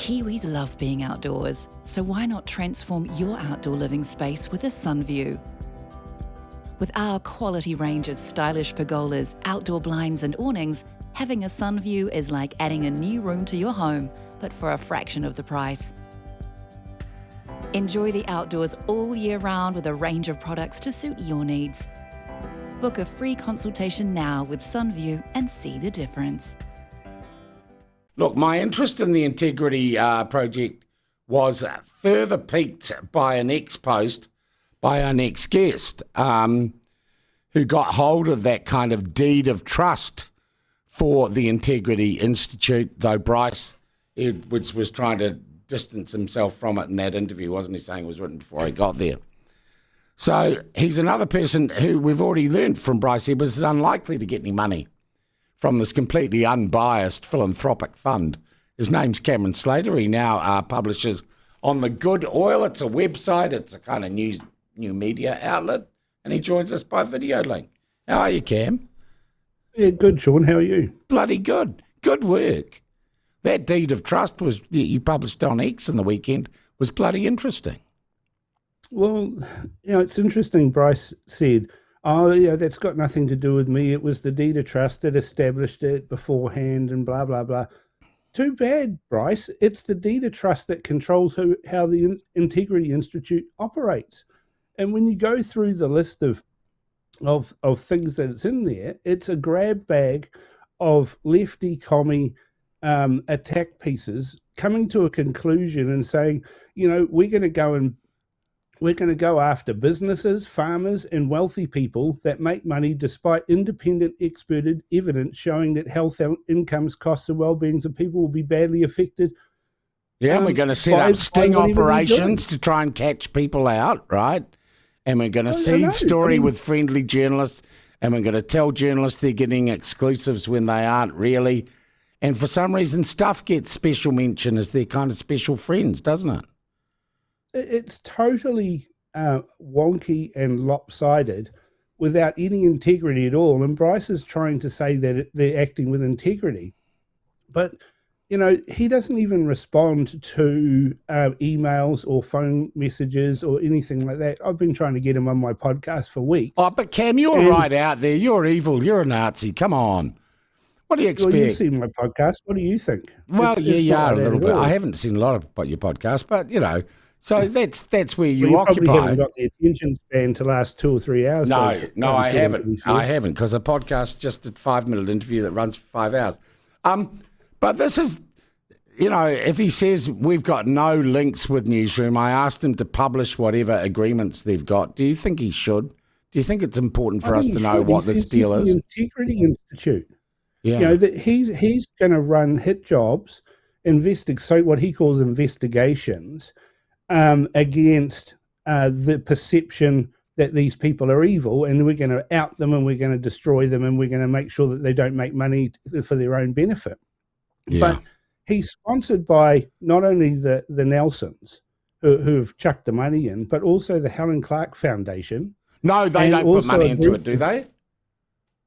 Kiwis love being outdoors, so why not transform your outdoor living space with a Sunview? With our quality range of stylish pergolas, outdoor blinds and awnings, having a Sunview is like adding a new room to your home, but for a fraction of the price. Enjoy the outdoors all year round with a range of products to suit your needs. Book a free consultation now with Sunview and see the difference. Look, my interest in the Integrity project was further piqued by an ex-post by our next guest, who got hold of that kind of deed of trust for the Integrity Institute, though Bryce Edwards was trying to distance himself from it in that interview, wasn't he, saying it was written before he got there. So he's another person who we've already learned from Bryce Edwards is unlikely to get any money from this completely unbiased philanthropic fund. His name's Cam Slater. He now publishes on The Good Oil. It's a website. It's a kind of new media outlet. And he joins us by video link. How are you, Cam? Yeah, good, Sean. How are you? Bloody good. Good work. That deed of trust was you published on X in the weekend was bloody interesting. Well, it's interesting. Bryce said, that's got nothing to do with me. It was the deed of trust that established it beforehand and blah, blah, blah. Too bad, Bryce. It's the deed of trust that controls how the Integrity Institute operates. And when you go through the list of things that it's in there, it's a grab bag of lefty commie attack pieces coming to a conclusion and saying, we're going to go after businesses, farmers, and wealthy people that make money despite independent experted evidence showing that health incomes, costs, and well-beings of people will be badly affected. Yeah, and we're going to set up sting operations to try and catch people out, right? And we're going to seed story with friendly journalists, and we're going to tell journalists they're getting exclusives when they aren't really. And for some reason, stuff gets special mention as their kind of special friends, doesn't it? It's totally wonky and lopsided without any integrity at all. And Bryce is trying to say that they're acting with integrity. But, he doesn't even respond to emails or phone messages or anything like that. I've been trying to get him on my podcast for weeks. Oh, but Cam, you're right out there. You're evil. You're a Nazi. Come on. What do you expect? Well, you've seen my podcast. What do you think? Well, you are a little bit. I haven't seen a lot about your podcast, but, so that's where you occupy. Probably haven't got the attention span to last 2 or 3 hours. No, I haven't. I haven't, because a podcast just a 5-minute interview that runs for 5 hours. But this is, if he says we've got no links with Newsroom, I asked him to publish whatever agreements they've got. Do you think he should? Do you think it's important for us to know what this deal is? The Integrity Institute. Yeah. That he's going to run hit jobs, what he calls investigations, against the perception that these people are evil, and we're going to out them and we're going to destroy them and we're going to make sure that they don't make money for their own benefit. Yeah. But he's sponsored by not only the Nelsons, who've chucked the money in, but also the Helen Clark Foundation. No, they don't put money into it, do they?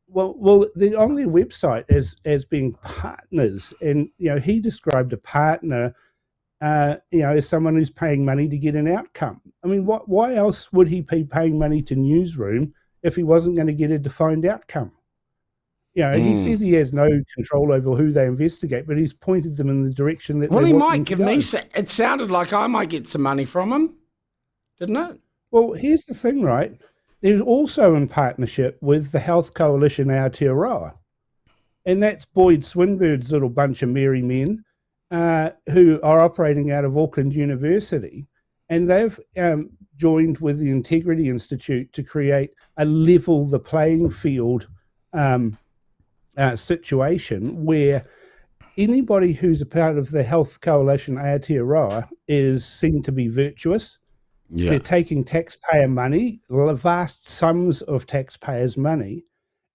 Well, they're on their website as being partners, and he described a partner, as someone who's paying money to get an outcome. I mean, why else would he be paying money to Newsroom if he wasn't going to get a defined outcome? He says he has no control over who they investigate, but he's pointed them in the direction that. Well, he might give me. It sounded like I might get some money from him, didn't it? Well, here's the thing, right? They're also in partnership with the Health Coalition Aotearoa. And that's Boyd Swinburne's little bunch of merry men who are operating out of Auckland University. And they've joined with the Integrity Institute to create a level the playing field situation where anybody who's a part of the Health Coalition Aotearoa is seen to be virtuous. Yeah. They're taking taxpayer money, vast sums of taxpayers' money,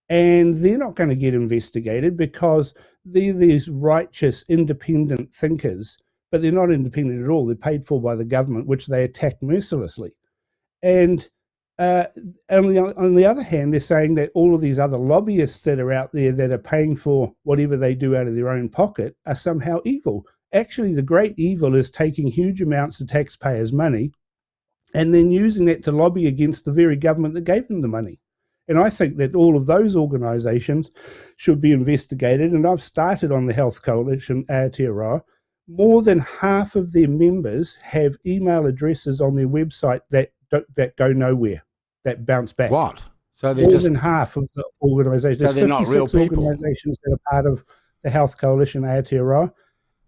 and they're not going to get investigated because they're these righteous, independent thinkers, but they're not independent at all. They're paid for by the government, which they attack mercilessly. And on the other hand, they're saying that all of these other lobbyists that are out there that are paying for whatever they do out of their own pocket are somehow evil. Actually, the great evil is taking huge amounts of taxpayers' money and then using that to lobby against the very government that gave them the money. And I think that all of those organisations should be investigated. And I've started on the Health Coalition, Aotearoa. More than half of their members have email addresses on their website that go nowhere, that bounce back. What? So they're More just than half of the organisations. So they're not real people. Organisations that are part of the Health Coalition, Aotearoa,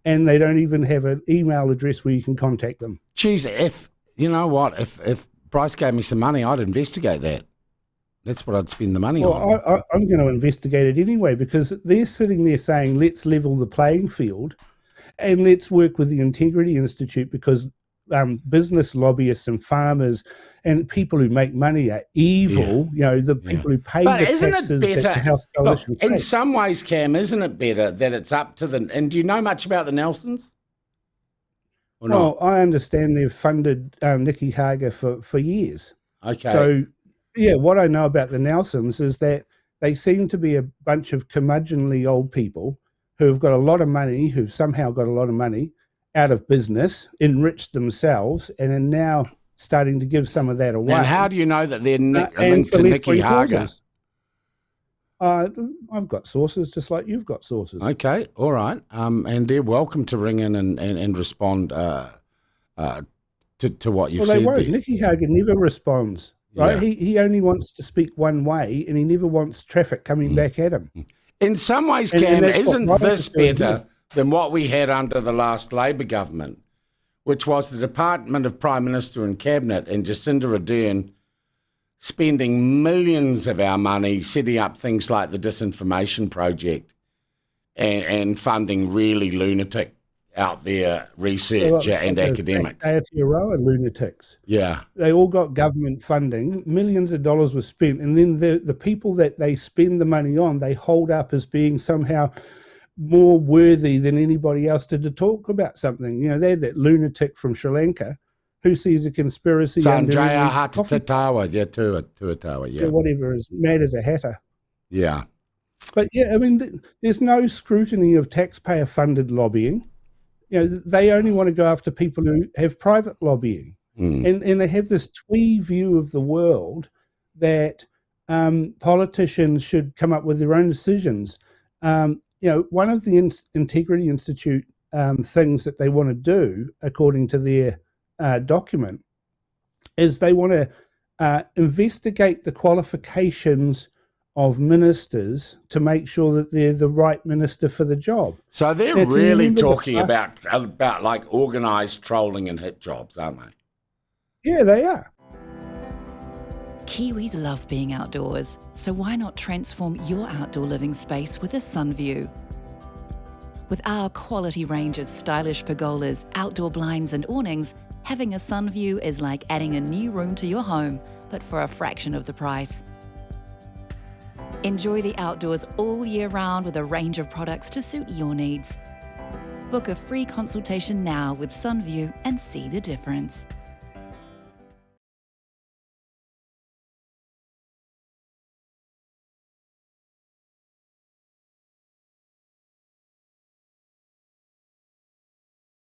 and they don't even have an email address where you can contact them. Geez, if you know what, if Bryce gave me some money, I'd investigate that. That's what I'd spend the money on. Well, I'm going to investigate it anyway, because they're sitting there saying, let's level the playing field and let's work with the Integrity Institute, because business lobbyists and farmers and people who make money are evil. The people who pay but the isn't taxes it better? that the Health Coalition In pays. some ways, Cam, isn't it better that it's up to the... And do you know much about the Nelsons? Or not? Well, I understand they've funded Nikki Hager for years. Okay. So, what I know about the Nelsons is that they seem to be a bunch of curmudgeonly old people who've got a lot of money, who've somehow got a lot of money out of business, enriched themselves, and are now starting to give some of that away. And how do you know that they're linked to Nikki Hager? I've got sources just like you've got sources. Okay, all right. And they're welcome to ring in and respond to what you've said. Well, they won't. There. Nikki Hager never responds. Right? Yeah. He only wants to speak one way, and he never wants traffic coming back at him. In some ways, Cam, isn't this better than what we had under the last Labor government, which was the Department of Prime Minister and Cabinet and Jacinda Ardern spending millions of our money setting up things like the Disinformation Project and funding really lunatic out there research and academics. Aotearoa lunatics. Yeah. They all got government funding. Millions of dollars were spent. And then the people that they spend the money on, they hold up as being somehow more worthy than anybody else to talk about something. They're that lunatic from Sri Lanka who sees a conspiracy. Sanjaya Hatatawa, Tuatawa, whatever, is mad as a hatter. Yeah. But there's no scrutiny of taxpayer-funded lobbying. They only want to go after people who have private lobbying. And they have this twee view of the world that politicians should come up with their own decisions. One of the Integrity Institute things that they want to do, according to their document, is they want to investigate the qualifications of ministers to make sure that they're the right minister for the job. So they're really talking about like organised trolling and hit jobs, aren't they? Yeah, they are. Kiwis love being outdoors, so why not transform your outdoor living space with a sun view? With our quality range of stylish pergolas, outdoor blinds and awnings, having a sun view is like adding a new room to your home, but for a fraction of the price. Enjoy the outdoors all year round with a range of products to suit your needs. Book a free consultation now with SunView and see the difference.